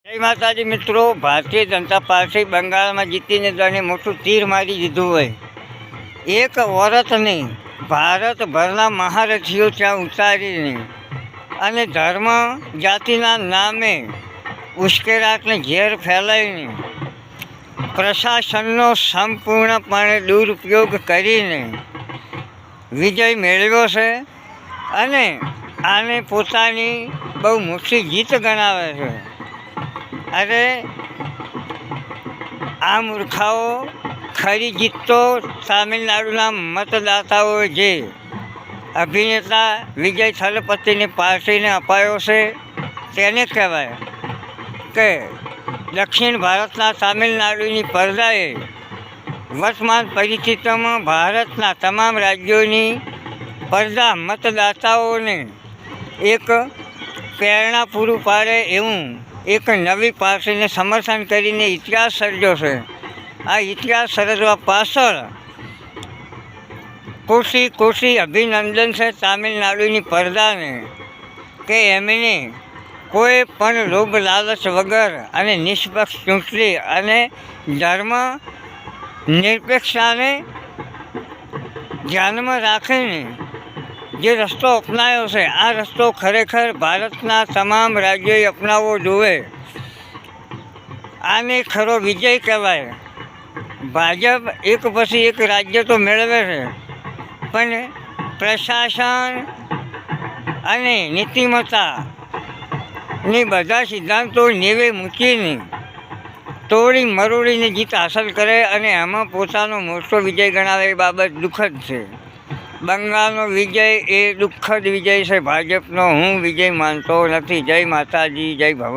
જય માતાજી મિત્રો, ભારતીય જનતા પાર્ટી બંગાળમાં જીતીને જાણે મોટું તીર મારી દીધું હોય. એક ઓરતને ભારતભરના મહારથીઓ ત્યાં ઉતારીને અને ધર્મ જાતિના નામે ઉશ્કેરાટને ઝેર ફેલાવીને પ્રશાસનનો સંપૂર્ણપણે દુરુપયોગ કરીને વિજય મેળવ્યો છે અને આને પોતાની બહુ મોટી જીત ગણાવે છે. અરે આ મૂર્ખાઓ ખરી જીત તો તામિલનાડુના મતદાતાઓએ જે અભિનેતા વિજય થલપતિની પાર્ટીને અપાયો છે તેને કહેવાય કે દક્ષિણ ભારતના તામિલનાડુની પ્રજાએ વર્તમાન પરિસ્થિતિમાં ભારતના તમામ રાજ્યોની પ્રજા મતદાતાઓને એક પ્રેરણા પૂરું પાડે એવું એક નવી પાર્ટીને સમર્થન કરીને ઇતિહાસ સર્જ્યો છે. આ ઇતિહાસ સર્જવા પાછળ કોટી અભિનંદન છે તામિલનાડુની પ્રજાને કે એમને કોઈ પણ લોભ લાલચ વગર અને નિષ્પક્ષ ચૂંટણી અને ધર્મ નિરપેક્ષતાને ધ્યાનમાં રાખીને જે રસ્તો અપનાવ્યો છે આ રસ્તો ખરેખર ભારતના તમામ રાજ્યોએ અપનાવવો જોઈએ. આને ખરો વિજય કહેવાય. ભાજપ એક પછી એક રાજ્ય તો મેળવે છે પણ પ્રશાસન અને નીતિમત્તાની બધા સિદ્ધાંતો નેવે મૂકીને તોડી મરોડીને જીત હાંસલ કરે અને એમાં પોતાનો મોટો વિજય ગણાવે એ બાબત દુઃખદ છે. બંગાળનો વિજય એ દુઃખદ વિજય છે ભાજપનો. હું વિજય માનતો નથી. જય માતાજી, જય ભવાની.